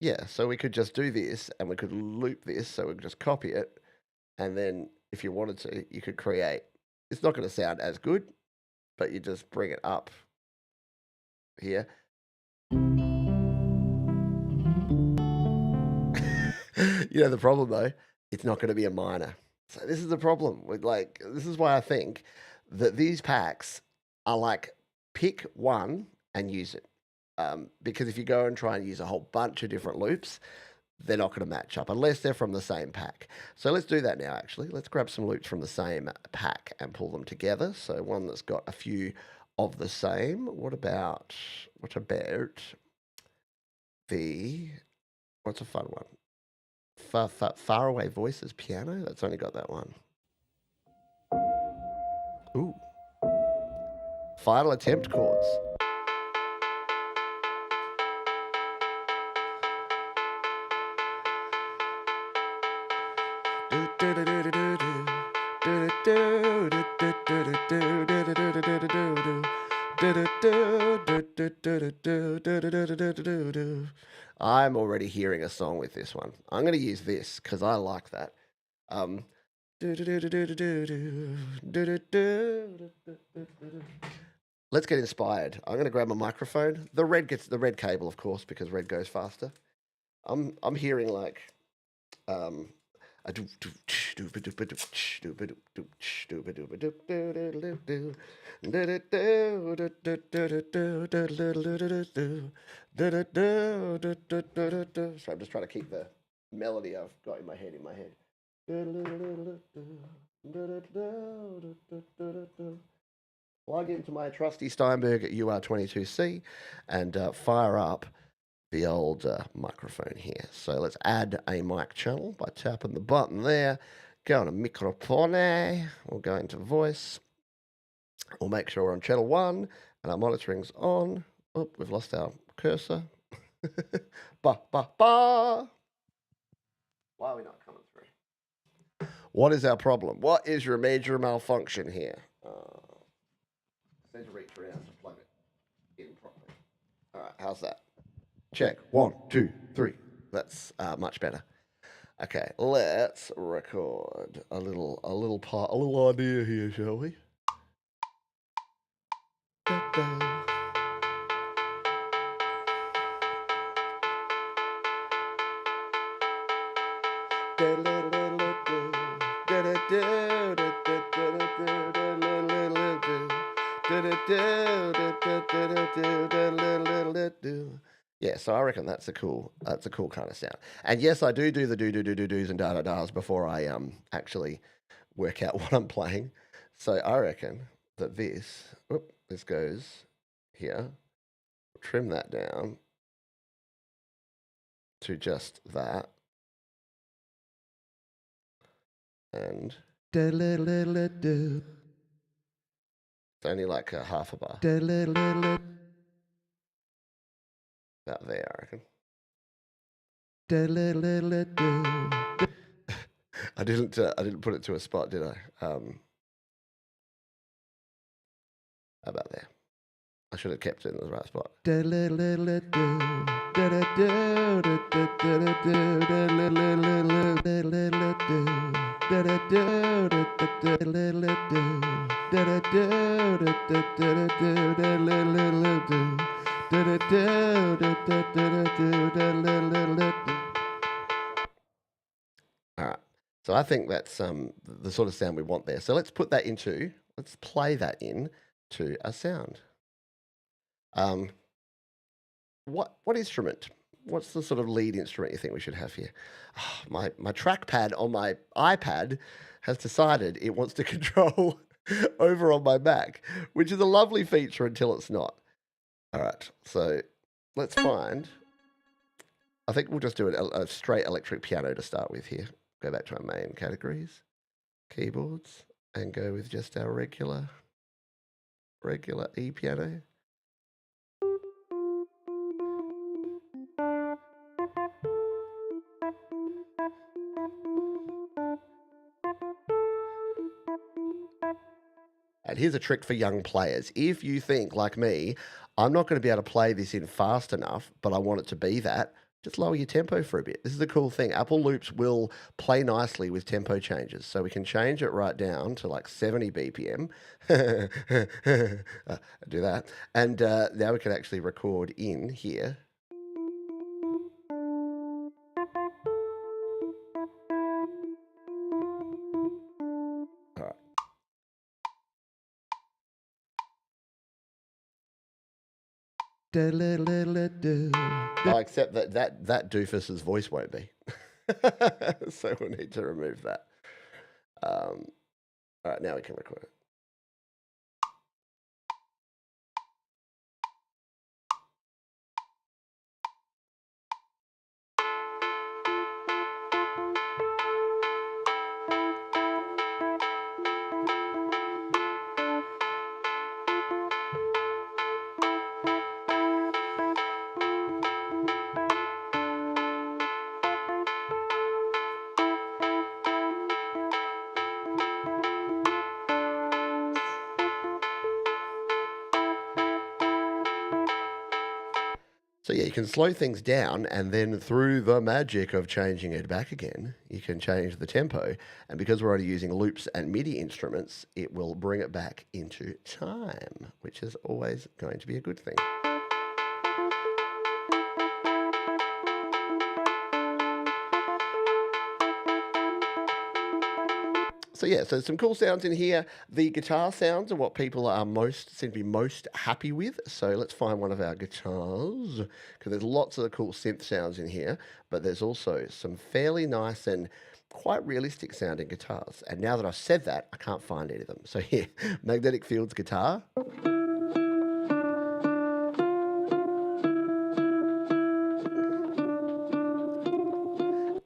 Yeah, so we could just do this and we could loop this. So we could just copy it. And then if you wanted to, you could create. It's not going to sound as good, but you just bring it up here. You know, the problem though, it's not going to be a minor. So this is the problem with like, this is why I think that these packs are like pick one and use it. Because if you go and try and use a whole bunch of different loops, they're not going to match up unless they're from the same pack. So let's do that now, actually. Let's grab some loops from the same pack and pull them together. So one that's got a few of the same. What about the, what's a fun one? Faraway Voices piano. That's only got that one. Ooh. Final attempt chords. I'm already hearing a song with this one. I'm going to use this because I like that. Let's get inspired. I'm going to grab my microphone. The red gets the red cable, of course, because red goes faster. I'm hearing like so I'm just trying to keep the melody I've got in my head Plug into my trusty Steinberg UR22C and fire up the old microphone here. So let's add a mic channel by tapping the button there. Go to microphone. We'll go into voice. We'll make sure we're on channel 1 and our monitoring's on. Oh, we've lost our cursor. Ba, ba, ba. Why are we not coming through? What is our problem? What is your major malfunction here? Need to reach around to plug it in properly. All right, how's that? Check. 1, 2, 3. That's much better. Okay, let's record a little idea here, shall we? Da-da. Yeah, so I reckon that's a cool kind of sound. And yes, I do the do's and da-da-da's before I actually work out what I'm playing. So I reckon that this goes here. Trim that down to just that. And It's only like a half a bar. About there, I reckon. I didn't put it to a spot, did I? About there. I should have kept it in the right spot. All right. So I think that's the sort of sound we want there. So let's play that in to a sound. What instrument? What's the sort of lead instrument you think we should have here? Oh, my trackpad on my iPad has decided it wants to control over on my Mac, which is a lovely feature until it's not. All right, so let's find. I think we'll just do a straight electric piano to start with here. Go back to our main categories, keyboards, and go with just our regular E piano. And here's a trick for young players. If you think, like me, I'm not going to be able to play this in fast enough, but I want it to be that, just lower your tempo for a bit. This is the cool thing. Apple Loops will play nicely with tempo changes. So we can change it right down to like 70 BPM. Do that. And now we can actually record in here. All right. Oh, except that doofus's voice won't be. So we'll need to remove that. All right, now we can record it. So yeah, you can slow things down, and then through the magic of changing it back again, you can change the tempo. And because we're only using loops and MIDI instruments, it will bring it back into time, which is always going to be a good thing. So yeah, so some cool sounds in here. The guitar sounds are what people are seem to be most happy with. So let's find one of our guitars, because there's lots of the cool synth sounds in here, but there's also some fairly nice and quite realistic sounding guitars. And now that I've said that, I can't find any of them. So here, Magnetic Fields guitar.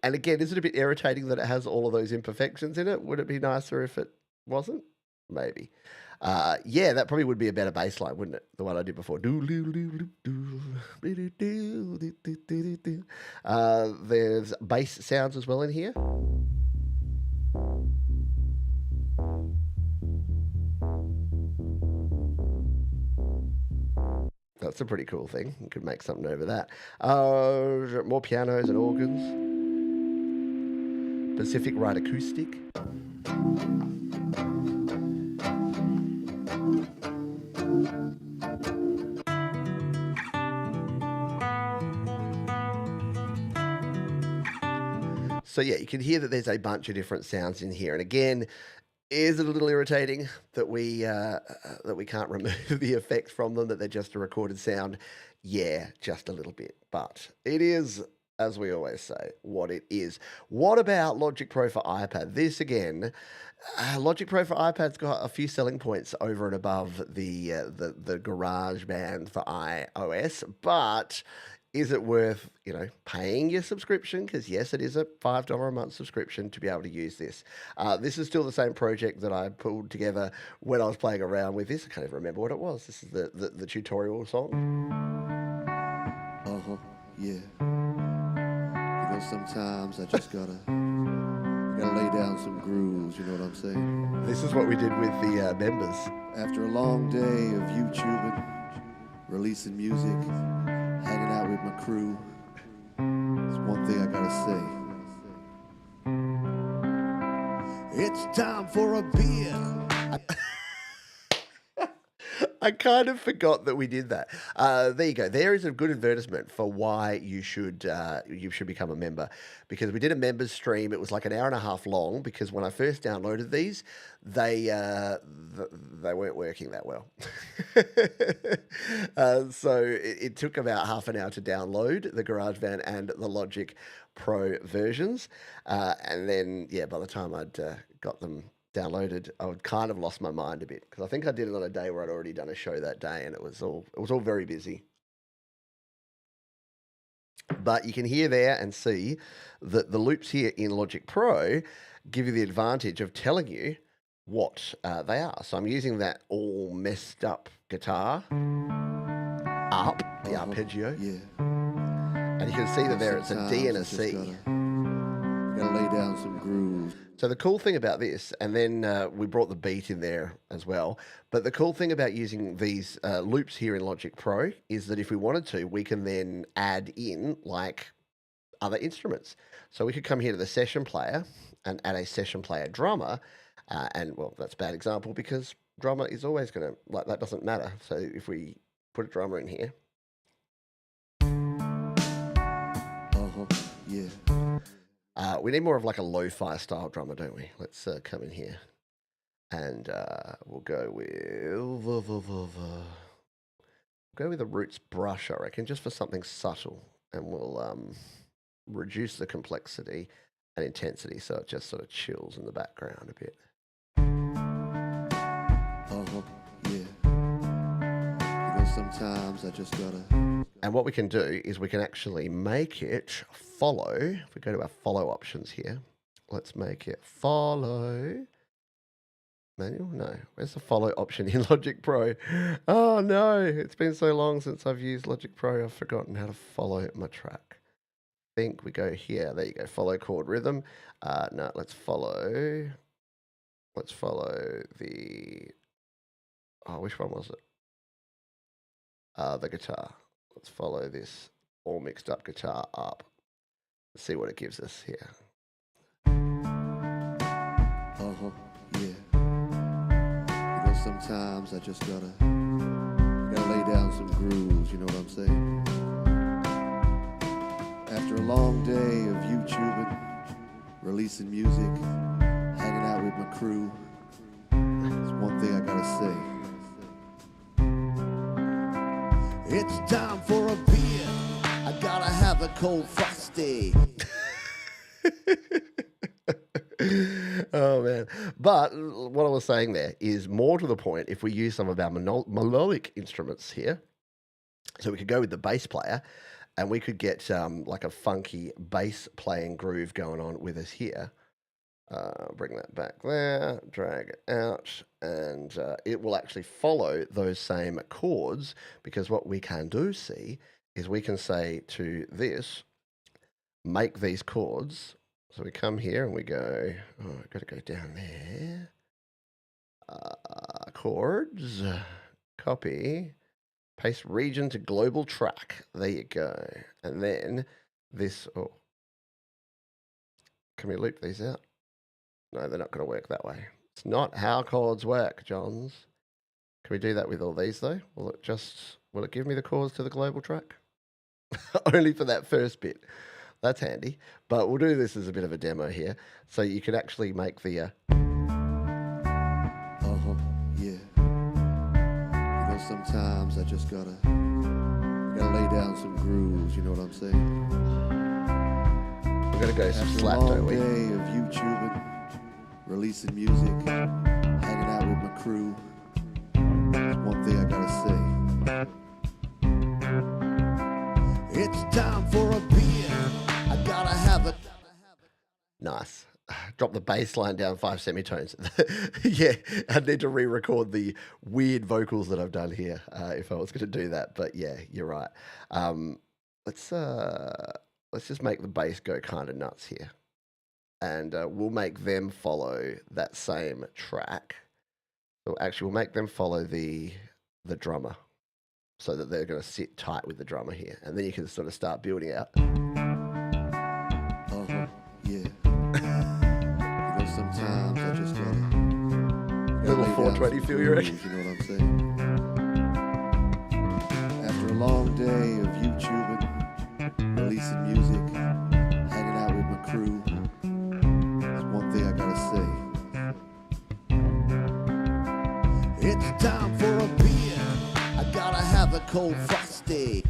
And again, is it a bit irritating that it has all of those imperfections in it? Would it be nicer if it wasn't? Maybe. Yeah, that probably would be a better bass line, wouldn't it? The one I did before. There's bass sounds as well in here. That's a pretty cool thing. You could make something over that. More pianos and organs. Pacific Ride acoustic. So yeah, you can hear that there's a bunch of different sounds in here. And again, is it a little irritating that we can't remove the effects from them, that they're just a recorded sound? Yeah, just a little bit. But it is, as we always say, what it is. What about Logic Pro for iPad? This again, Logic Pro for iPad's got a few selling points over and above the GarageBand for iOS, but is it worth, paying your subscription? Because yes, it is a $5 a month subscription to be able to use this. This is still the same project that I pulled together when I was playing around with this. I can't even remember what it was. This is the tutorial song. Yeah. Sometimes I just gotta lay down some grooves, you know what I'm saying? This is what we did with the members. After a long day of YouTubing, releasing music, hanging out with my crew, there's one thing I gotta say. It's time for a beer. I kind of forgot that we did that. There you go. There is a good advertisement for why you should become a member, because we did a members stream. It was like an hour and a half long, because when I first downloaded these, they weren't working that well. So it took about half an hour to download the GarageBand and the Logic Pro versions, and then by the time I'd got them downloaded, I would kind of lost my mind a bit, because I think I did it on a day where I'd already done a show that day, and it was all very busy. But you can hear there and see that the loops here in Logic Pro give you the advantage of telling you what they are. So I'm using that all messed up guitar up, the arpeggio. Yeah. And you can see that there it's a D and a C. Gotta lay down some grooves. So the cool thing about this, and then we brought the beat in there as well, but the cool thing about using these loops here in Logic Pro is that if we wanted to, we can then add in like other instruments. So we could come here to the session player and add a session player drummer, and well, that's a bad example because drummer is always going to, like, that doesn't matter. So if we put a drummer in here. Yeah. We need more of like a lo-fi style drummer, don't we? Let's come in here and we'll go with the Roots brush, I reckon, just for something subtle, and we'll reduce the complexity and intensity so it just sort of chills in the background a bit. Yeah. Sometimes I just gotta. And what we can do is we can actually make it follow. If we go to our follow options here, let's make it follow. Manual? No. Where's the follow option in Logic Pro? Oh no, it's been so long since I've used Logic Pro, I've forgotten how to follow my track. I think we go here. There you go. Follow chord rhythm. No, let's follow the, which one was it? The guitar. Let's follow this all mixed up guitar up. Let's see what it gives us here. Yeah. Sometimes I just gotta lay down some grooves, you know what I'm saying? After a long day of YouTubing, releasing music, hanging out with my crew, there's one thing I gotta say. It's time for a beer. I gotta have a cold frosty. Oh man. But what I was saying there is more to the point. If we use some of our melodic instruments here, so we could go with the bass player and we could get like a funky bass playing groove going on with us here. Bring that back there, drag it out, and it will actually follow those same chords, because what we can do, see, is we can say to this, make these chords. So we come here and we go, I've got to go down there. Chords, copy, paste region to global track. There you go. And then this, can we loop these out? No, they're not going to work that way. It's not how chords work, Johns. Can we do that with all these, though? Will it give me the chords to the global track? Only for that first bit. That's handy. But we'll do this as a bit of a demo here. So you can actually make the... yeah. Sometimes I just gotta lay down some grooves, you know what I'm saying? We're going to go some slap, don't we? After a long day of YouTubing, releasing music, hanging out with my crew, there's one thing I gotta say. It's time for a beer. I gotta have a. Nice. Drop the bass line down 5 semitones. Yeah, I need to re-record the weird vocals that I've done here if I was going to do that. But yeah, you're right. Um, let's just make the bass go kind of nuts here, and we'll make them follow that same track. So actually, we'll make them follow the drummer, so that they're going to sit tight with the drummer here, and then you can sort of start building out. Yeah. Sometimes I just gotta Little 420 feel, you reckon? You know what I'm saying? After a long day of YouTubing, releasing music, hanging out with my crew, there's one thing I gotta say. It's time for a beer. I gotta have a cold frosty.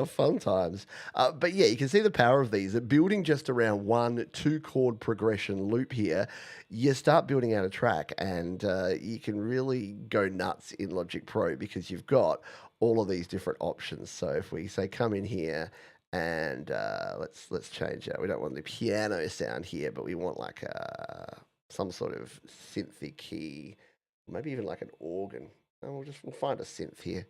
Fun times. But yeah, you can see the power of these. Building just around 1-2 chord progression loop here, you start building out a track, and you can really go nuts in Logic Pro because you've got all of these different options. So if we say come in here and let's change that. We don't want the piano sound here, but we want like some sort of synthy key, maybe even like an organ. And we'll find a synth here.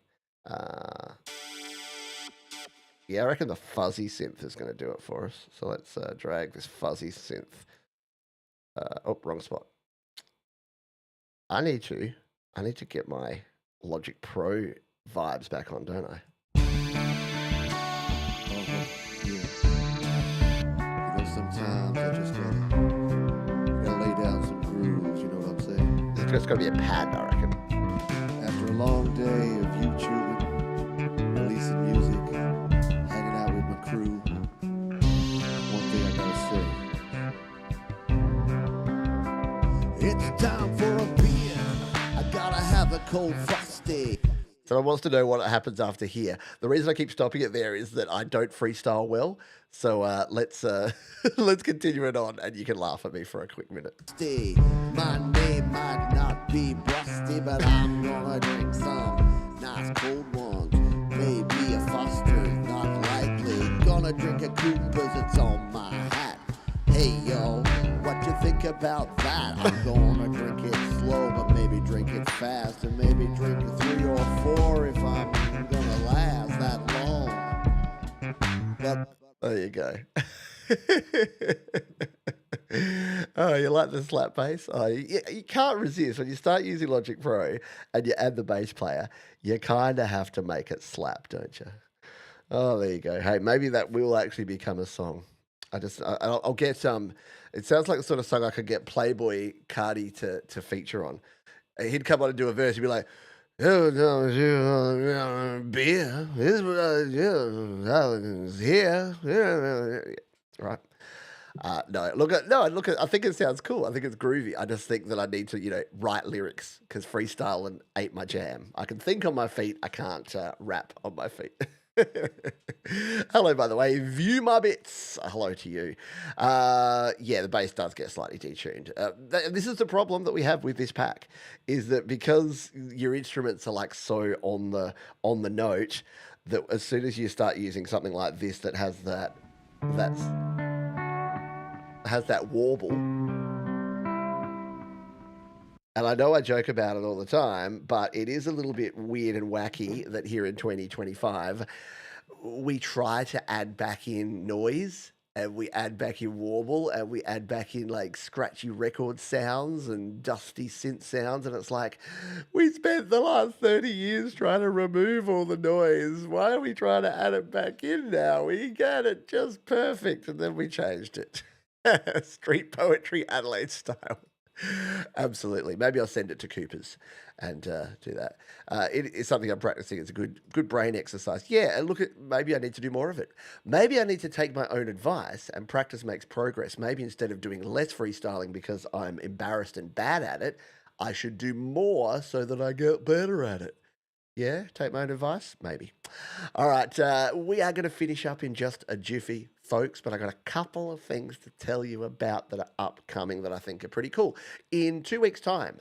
Yeah, I reckon the fuzzy synth is going to do it for us. So let's drag this fuzzy synth. Oh, wrong spot. I need to get my Logic Pro vibes back on, don't I? Yeah. You know, sometimes I just gotta lay down some grooves. You know what I'm saying? It's just going to be a pad, I reckon. After a long day of YouTubing, releasing music, hanging out with my crew, one thing I gotta say. It's time for a beer. I gotta have a cold frosty. So I wants to know what happens after here. The reason I keep stopping it there is that I don't freestyle well. So let's continue it on, and you can laugh at me for a quick minute. My name might not be Brusty, but I'm gonna drink some nice cold ones. Maybe a Foster's, not likely. Gonna drink a Cooper's, it's on my hat. Hey yo, what you think about that? I'm gonna drink it slow, but maybe drink it fast, and maybe drink 3 or 4 if I'm gonna last that long. But there you go. Oh, you like the slap bass? Oh, you can't resist. When you start using Logic Pro and you add the bass player, you kind of have to make it slap, don't you? Oh, there you go. Hey, maybe that will actually become a song. I'll get some. It sounds like the sort of song I could get Playboy Cardi to feature on. He'd come on and do a verse. He'd be like, "Oh, no, beer. This is here." Right. Look. I think it sounds cool. I think it's groovy. I just think that I need to, write lyrics because freestyling ain't my jam. I can think on my feet. I can't rap on my feet. Hello, by the way, View My Bits. Hello to you. Yeah, the bass does get slightly detuned. This is the problem that we have with this pack, is that because your instruments are like so on the note, that as soon as you start using something like this that has that warble. And I know I joke about it all the time, but it is a little bit weird and wacky that here in 2025, we try to add back in noise, and we add back in warble, and we add back in like scratchy record sounds and dusty synth sounds. And it's like, we spent the last 30 years trying to remove all the noise. Why are we trying to add it back in now? We got it just perfect. And then we changed it. Street poetry Adelaide style. Absolutely. Maybe I'll send it to Cooper's and do that. It's something I'm practicing. It's a good brain exercise. Yeah, and maybe I need to do more of it. Maybe I need to take my own advice, and practice makes progress. Maybe instead of doing less freestyling because I'm embarrassed and bad at it, I should do more so that I get better at it. Yeah, take my own advice? Maybe. All right, we are going to finish up in just a jiffy, folks, but I got a couple of things to tell you about that are upcoming that I think are pretty cool. In 2 weeks' time,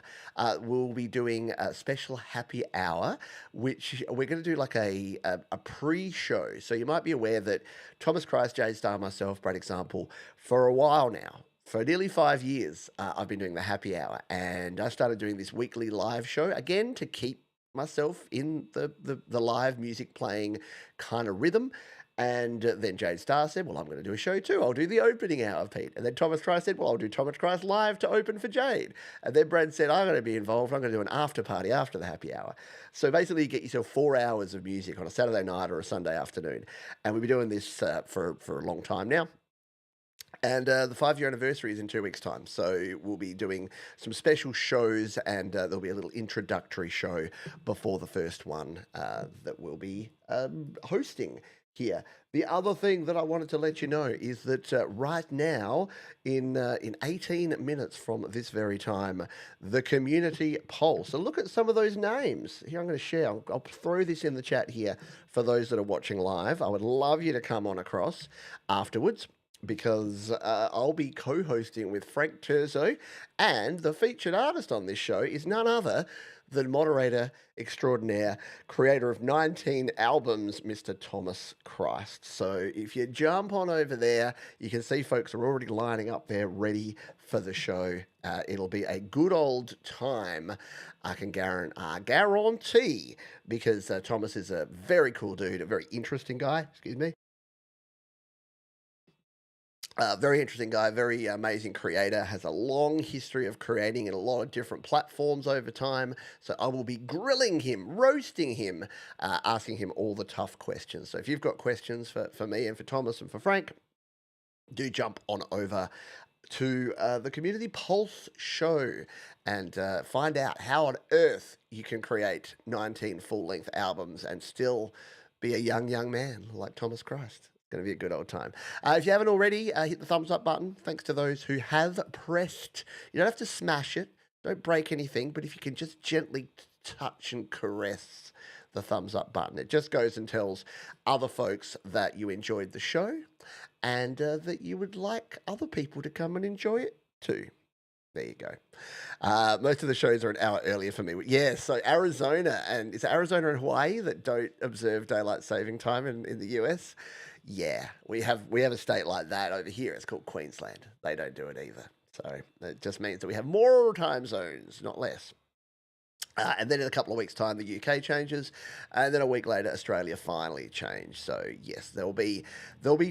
we'll be doing a special happy hour, which we're going to do like a pre-show. So you might be aware that Thomas Christ, Jay Star, myself, great example, for a while now. For nearly 5 years, I've been doing the happy hour, and I started doing this weekly live show again to keep myself in the live music playing kind of rhythm. And then Jade Starr said, well, I'm going to do a show too. I'll do the opening hour, Pete. And then Thomas Christ said, well, I'll do Thomas Christ live to open for Jade. And then Brad said, I'm going to be involved. I'm going to do an after party after the happy hour. So basically you get yourself 4 hours of music on a Saturday night or a Sunday afternoon. And we'll be doing this for a long time now. And the 5-year anniversary is in 2 weeks' time. So we'll be doing some special shows, and there'll be a little introductory show before the first one that we'll be hosting here. The other thing that I wanted to let you know is that right now, in 18 minutes from this very time, the Community Pulse. So look at some of those names. Here, I'm going to share. I'll throw this in the chat here for those that are watching live. I would love you to come on across afterwards, because I'll be co-hosting with Frank Terzo, and the featured artist on this show is none other than moderator extraordinaire, creator of 19 albums, Mr. Thomas Christ. So if you jump on over there, you can see folks are already lining up there ready for the show. It'll be a good old time, I can guarantee, because Thomas is a very cool dude, a very interesting guy, excuse me. Very interesting guy, very amazing creator, has a long history of creating in a lot of different platforms over time. So I will be grilling him, roasting him, asking him all the tough questions. So if you've got questions for me and for Thomas and for Frank, do jump on over to the Community Pulse show and find out how on earth you can create 19 full-length albums and still be a young man like Thomas Christ. Going to be a good old time. If you haven't already, hit the thumbs up button. Thanks to those who have pressed. You don't have to smash it. Don't break anything. But if you can just gently touch and caress the thumbs up button, it just goes and tells other folks that you enjoyed the show and that you would like other people to come and enjoy it too. There you go. Most of the shows are an hour earlier for me. Yeah, so Arizona, and is it Arizona and Hawaii that don't observe daylight saving time in the US? Yeah, we have a state like that over here. It's called Queensland. They don't do it either. So it just means that we have more time zones, not less. And then in a couple of weeks' time, the UK changes, and then a week later, Australia finally changed. So yes, there'll be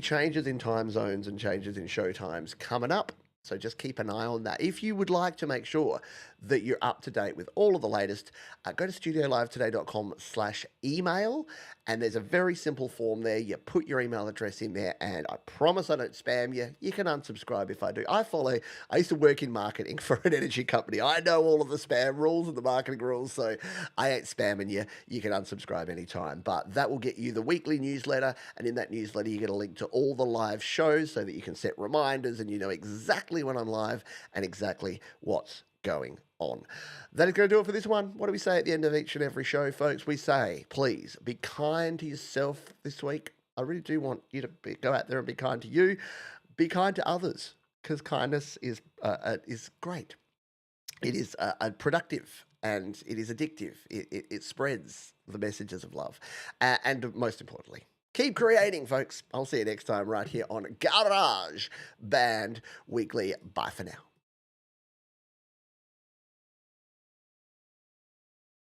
changes in time zones and changes in show times coming up. So just keep an eye on that. If you would like to make sure that you're up to date with all of the latest, go to studiolivetoday.com/email, and there's a very simple form there. You put your email address in there, and I promise I don't spam you. You can unsubscribe if I do. I used to work in marketing for an energy company. I know all of the spam rules and the marketing rules, so I ain't spamming you. You can unsubscribe anytime, but that will get you the weekly newsletter, and in that newsletter, you get a link to all the live shows so that you can set reminders and you know exactly when I'm live and exactly what's going on. That is going to do it for this one. What do we say at the end of each and every show, folks? We say, please be kind to yourself this week. I really do want you to go out there and be kind to you. Be kind to others, because kindness is great. It is productive, and it is addictive. It spreads the messages of love. And most importantly, keep creating, folks. I'll see you next time right here on GarageBand Weekly. Bye for now.